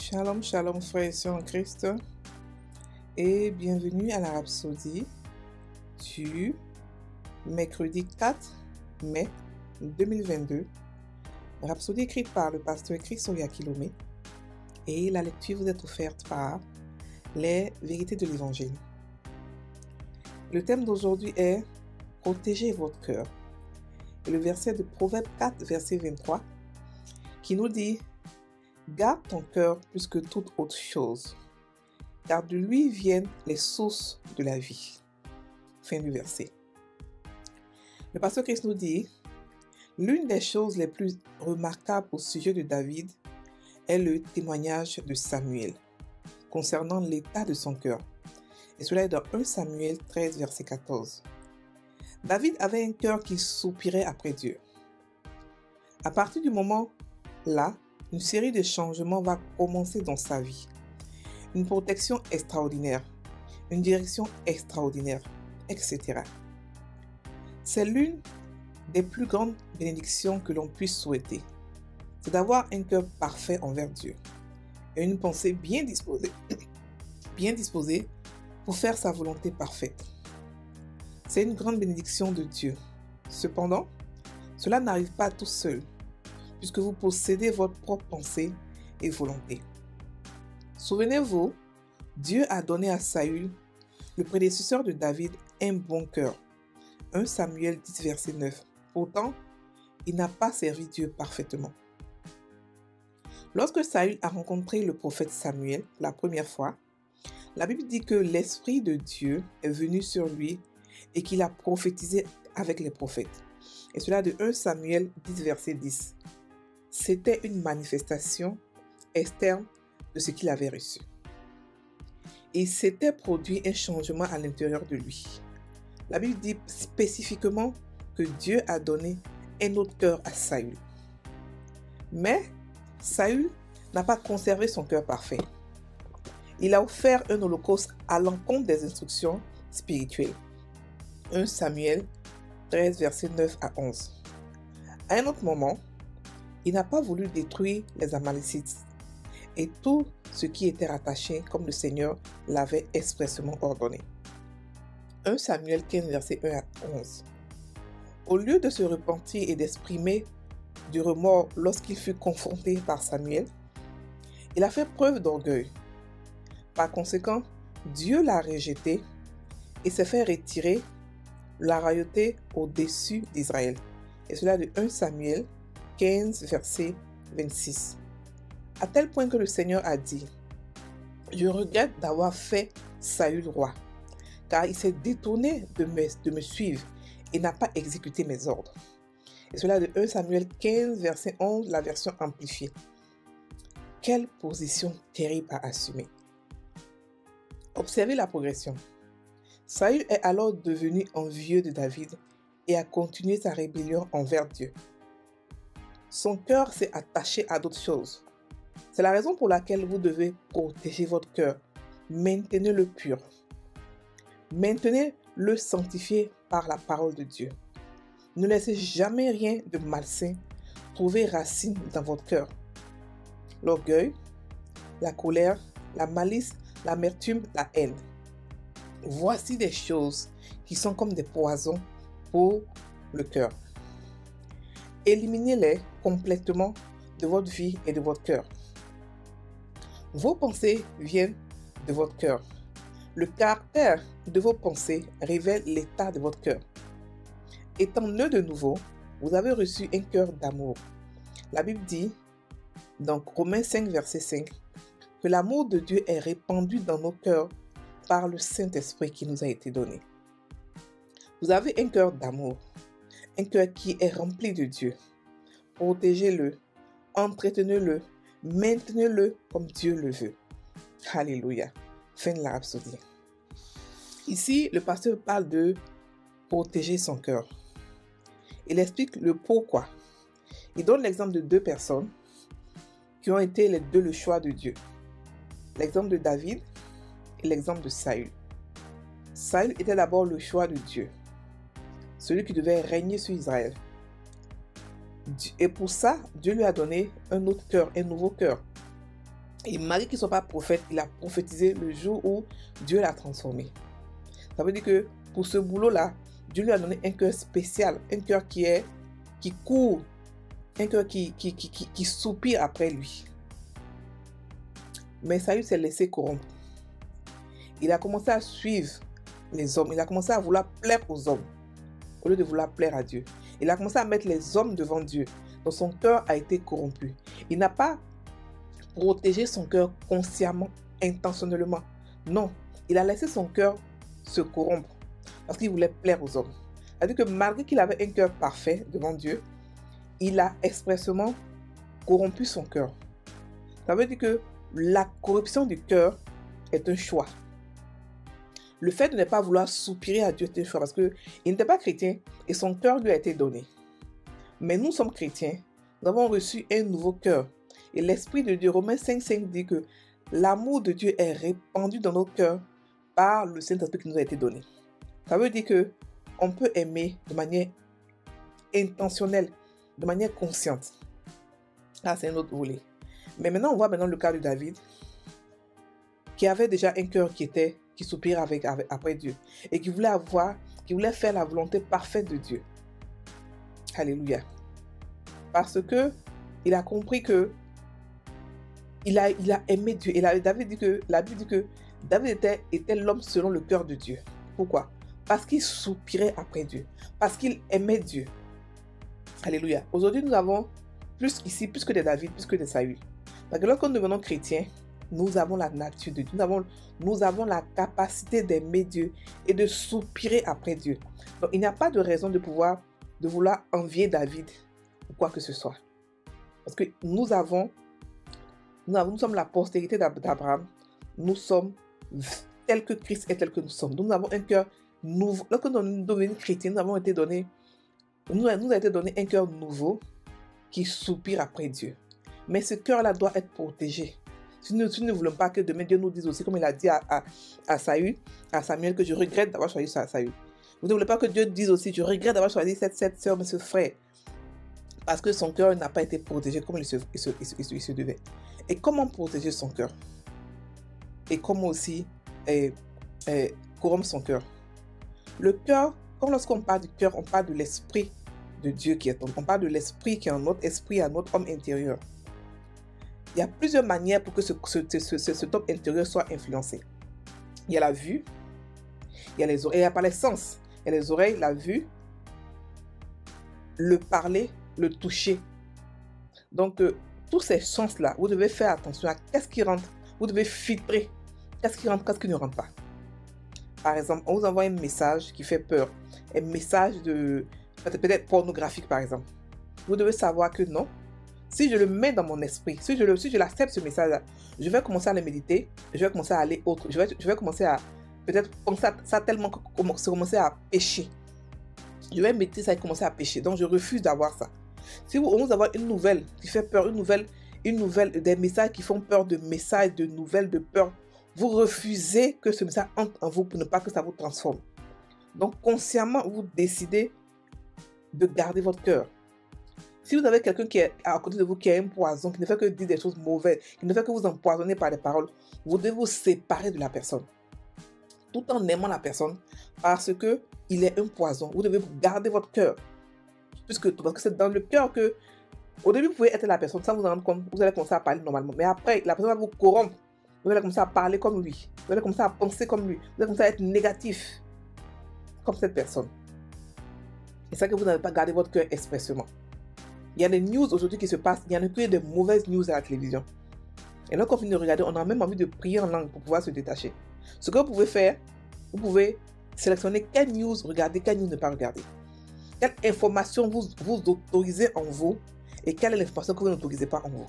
Shalom, shalom frères et sœurs en Christ et bienvenue à la Rhapsodie du mercredi 4 mai 2022. Rhapsodie écrite par le pasteur Christoria Kilomé et la lecture vous est offerte par les vérités de l'évangile. Le thème d'aujourd'hui est « Protégez votre cœur » et le verset de Proverbe 4, verset 23 qui nous dit « Garde ton cœur plus que toute autre chose, car de lui viennent les sources de la vie. » Fin du verset. Le pasteur Christ nous dit « L'une des choses les plus remarquables au sujet de David est le témoignage de Samuel concernant l'état de son cœur. » Et cela est dans 1 Samuel 13, verset 14. David avait un cœur qui soupirait après Dieu. À partir du moment là, une série de changements va commencer dans sa vie. Une protection extraordinaire, une direction extraordinaire, etc. C'est l'une des plus grandes bénédictions que l'on puisse souhaiter. C'est d'avoir un cœur parfait envers Dieu et une pensée bien disposée pour faire sa volonté parfaite. C'est une grande bénédiction de Dieu. Cependant, cela n'arrive pas tout seul, puisque vous possédez votre propre pensée et volonté. Souvenez-vous, Dieu a donné à Saül, le prédécesseur de David, un bon cœur. 1 Samuel 10, verset 9. Pourtant, il n'a pas servi Dieu parfaitement. Lorsque Saül a rencontré le prophète Samuel la première fois, la Bible dit que l'Esprit de Dieu est venu sur lui et qu'il a prophétisé avec les prophètes. Et cela de 1 Samuel 10, verset 10. C'était une manifestation externe de ce qu'il avait reçu. Et il s'était produit un changement à l'intérieur de lui. La Bible dit spécifiquement que Dieu a donné un autre cœur à Saül. Mais Saül n'a pas conservé son cœur parfait. Il a offert un holocauste à l'encontre des instructions spirituelles. 1 Samuel 13, versets 9 à 11. À un autre moment, il n'a pas voulu détruire les Amalécites et tout ce qui était rattaché comme le Seigneur l'avait expressément ordonné. 1 Samuel 15, verset 1 à 11. Au lieu de se repentir et d'exprimer du remords lorsqu'il fut confronté par Samuel, il a fait preuve d'orgueil. Par conséquent, Dieu l'a rejeté et s'est fait retirer la royauté au-dessus d'Israël. Et cela de 1 Samuel 15, verset 26. À tel point que le Seigneur a dit « Je regrette d'avoir fait Saül roi, car il s'est détourné de me suivre et n'a pas exécuté mes ordres. » Et cela de 1 Samuel 15, verset 11, la version amplifiée. Quelle position terrible à assumer. Observez la progression. Saül est alors devenu envieux de David et a continué sa rébellion envers Dieu. Son cœur s'est attaché à d'autres choses. C'est la raison pour laquelle vous devez protéger votre cœur. Maintenez-le pur. Maintenez-le sanctifié par la parole de Dieu. Ne laissez jamais rien de malsain trouver racine dans votre cœur. L'orgueil, la colère, la malice, l'amertume, la haine. Voici des choses qui sont comme des poisons pour le cœur. Éliminez-les complètement de votre vie et de votre cœur. Vos pensées viennent de votre cœur. Le caractère de vos pensées révèle l'état de votre cœur. Étant né de nouveau, vous avez reçu un cœur d'amour. La Bible dit, dans Romains 5, verset 5, que l'amour de Dieu est répandu dans nos cœurs par le Saint-Esprit qui nous a été donné. Vous avez un cœur d'amour, un cœur qui est rempli de Dieu. Protégez-le, entretenez-le, maintenez-le comme Dieu le veut. Alléluia. Fin de la Rhapsodie. Ici, le pasteur parle de protéger son cœur. Il explique le pourquoi. Il donne l'exemple de deux personnes qui ont été les deux le choix de Dieu. L'exemple de David et l'exemple de Saül. Saül était d'abord le choix de Dieu, celui qui devait régner sur Israël. Et pour ça, Dieu lui a donné un autre cœur, un nouveau cœur. Et malgré qu'il ne soit pas prophète, il a prophétisé le jour où Dieu l'a transformé. Ça veut dire que pour ce boulot-là, Dieu lui a donné un cœur spécial, un cœur qui court, un cœur qui soupire après lui. Mais Saül s'est laissé corrompre. Il a commencé à suivre les hommes. Il a commencé à vouloir plaire aux hommes au lieu de vouloir plaire à Dieu. Il a commencé à mettre les hommes devant Dieu. Donc son cœur a été corrompu. Il n'a pas protégé son cœur consciemment, intentionnellement. Non, il a laissé son cœur se corrompre parce qu'il voulait plaire aux hommes. C'est-à-dire que malgré qu'il avait un cœur parfait devant Dieu, il a expressément corrompu son cœur. Ça veut dire que la corruption du cœur est un choix. Le fait de ne pas vouloir soupirer à Dieu est un choix parce qu'il n'était pas chrétien et son cœur lui a été donné. Mais nous sommes chrétiens, nous avons reçu un nouveau cœur. Et l'Esprit de Dieu, Romains 5,5 dit que l'amour de Dieu est répandu dans nos cœurs par le Saint-Esprit qui nous a été donné. Ça veut dire qu'on peut aimer de manière intentionnelle, de manière consciente. Là, c'est un autre volet. Mais maintenant, on voit le cas de David, qui avait déjà un cœur qui soupirait après Dieu et qui voulait faire la volonté parfaite de Dieu. Alléluia. Parce que il a compris que il a aimé Dieu. Et la Bible dit que David était l'homme selon le cœur de Dieu. Pourquoi? Parce qu'il soupirait après Dieu. Parce qu'il aimait Dieu. Alléluia. Aujourd'hui, nous avons plus que des David, plus que des Saül. Parce que lorsque nous devenons chrétiens, nous avons la nature de Dieu. Nous avons la capacité d'aimer Dieu et de soupirer après Dieu. Donc, il n'y a pas de raison de vouloir envier David ou quoi que ce soit. Parce que nous sommes la postérité d'Abraham. Nous sommes tels que Christ est tel que nous sommes. Donc, nous avons un cœur nouveau. Lorsque nous sommes devenus chrétiens, nous a été donné un cœur nouveau qui soupire après Dieu. Mais ce cœur-là doit être protégé. Si nous ne voulons pas que demain Dieu nous dise aussi, comme il a dit à Samuel, que je regrette d'avoir choisi Saül. Vous ne voulez pas que Dieu dise aussi, je regrette d'avoir choisi cette sœur, mais ce frère. Parce que son cœur n'a pas été protégé comme il se devait. Et comment protéger son cœur? Et comment aussi corrompre son cœur? Le cœur, lorsqu'on parle du cœur, on parle de l'esprit de Dieu qui est en nous. On parle de l'esprit qui est en notre esprit, à notre homme intérieur. Il y a plusieurs manières pour que cet homme intérieur soit influencé. Il y a la vue, il y a les oreilles, il n'y a pas les sens. Il y a les oreilles, la vue, le parler, le toucher. Donc, tous ces sens-là, vous devez faire attention à qu'est-ce qui rentre. Vous devez filtrer qu'est-ce qui rentre, qu'est-ce qui ne rentre pas. Par exemple, on vous envoie un message qui fait peur. Un message peut-être pornographique, par exemple. Vous devez savoir que non. Si je le mets dans mon esprit, si je l'accepte ce message-là, je vais commencer à le méditer, je vais commencer à aller autre. Je vais commencer à peut-être penser à ça tellement que commencer à pécher. Je vais méditer ça et commencer à pécher. Donc, je refuse d'avoir ça. Si on vous envoie une nouvelle qui fait peur, une nouvelle, des messages qui font peur, de messages, de nouvelles, de peur, vous refusez que ce message entre en vous pour ne pas que ça vous transforme. Donc, consciemment, vous décidez de garder votre cœur. Si vous avez quelqu'un qui est à côté de vous, qui a un poison, qui ne fait que dire des choses mauvaises, qui ne fait que vous empoisonner par des paroles, vous devez vous séparer de la personne. Tout en aimant la personne, parce qu'il est un poison. Vous devez garder votre cœur. Parce que c'est dans le cœur que, au début, vous pouvez être la personne sans vous en rendre compte. Vous allez commencer à parler normalement. Mais après, la personne va vous corrompre. Vous allez commencer à parler comme lui. Vous allez commencer à penser comme lui. Vous allez commencer à être négatif comme cette personne. Et c'est ça que vous n'avez pas gardé votre cœur expressément. Il y a des news aujourd'hui qui se passent. Il y en a que des mauvaises news à la télévision. Et lorsqu'on finit de regarder, on a même envie de prier en langue pour pouvoir se détacher. Ce que vous pouvez faire, vous pouvez sélectionner quelle news regarder, quelle news ne pas regarder. Quelle information vous autorisez en vous et quelle est l'information que vous n'autorisez pas en vous.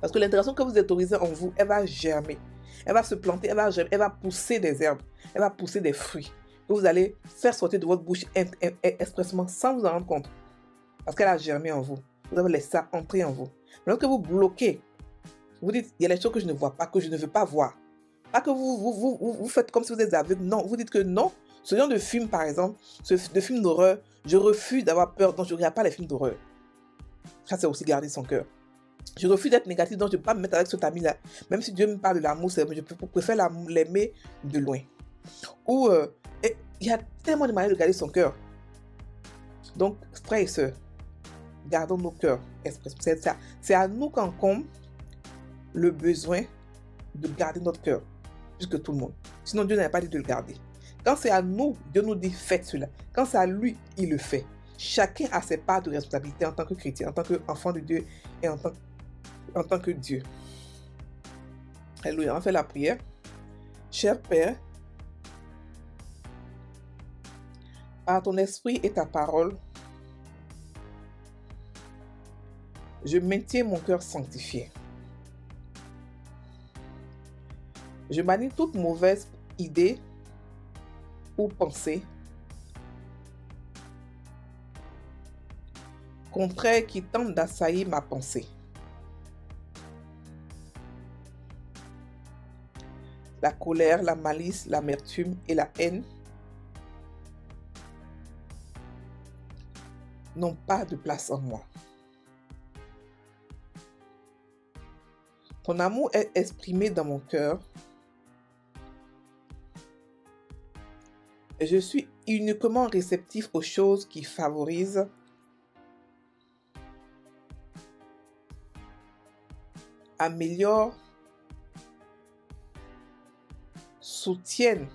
Parce que l'information que vous autorisez en vous, elle va germer. Elle va se planter, elle va germer, elle va pousser des herbes, elle va pousser des fruits que vous allez faire sortir de votre bouche expressément sans vous en rendre compte. Parce qu'elle a germé en vous. Vous avez laissé ça entrer en vous. Mais lorsque vous bloquez, vous dites, il y a des choses que je ne vois pas, que je ne veux pas voir. Pas que vous faites comme si vous êtes aveugle. Non, vous dites que non. Ce genre de film, par exemple, de film d'horreur, je refuse d'avoir peur, donc je ne regarde pas les films d'horreur. Ça, c'est aussi garder son cœur. Je refuse d'être négatif, donc je ne peux pas me mettre avec cet ami-là. Même si Dieu me parle de l'amour, je préfère l'aimer de loin. Ou il y a tellement de manières de garder son cœur. Donc, frères et sœurs, gardons nos cœurs. C'est à nous qu'incombe le besoin de garder notre cœur, plus que tout le monde. Sinon, Dieu n'a pas dit de le garder. Quand c'est à nous, Dieu nous dit faites cela. Quand c'est à lui, il le fait. Chacun a ses parts de responsabilité en tant que chrétien, en tant qu'enfant de Dieu et en tant que Dieu. Alléluia, on fait la prière. Cher Père, par ton esprit et ta parole, je maintiens mon cœur sanctifié. Je manie toute mauvaise idée ou pensée contraire qui tente d'assaillir ma pensée. La colère, la malice, l'amertume et la haine n'ont pas de place en moi. Ton amour est exprimé dans mon cœur et je suis uniquement réceptif aux choses qui favorisent améliorent, soutiennent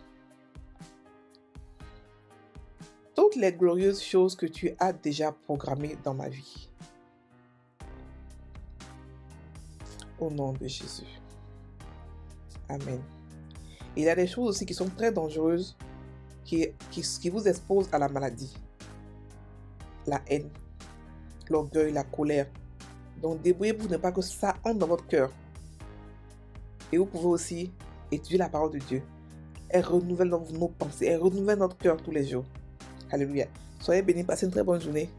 toutes les glorieuses choses que tu as déjà programmées dans ma vie. Au nom de Jésus. Amen. Et il y a des choses aussi qui sont très dangereuses qui vous exposent à la maladie. La haine, l'orgueil, la colère. Donc débrouillez-vous de ne pas que ça entre dans votre cœur. Et vous pouvez aussi étudier la parole de Dieu. Elle renouvelle nos pensées, elle renouvelle notre cœur tous les jours. Alléluia. Soyez bénis, passez une très bonne journée.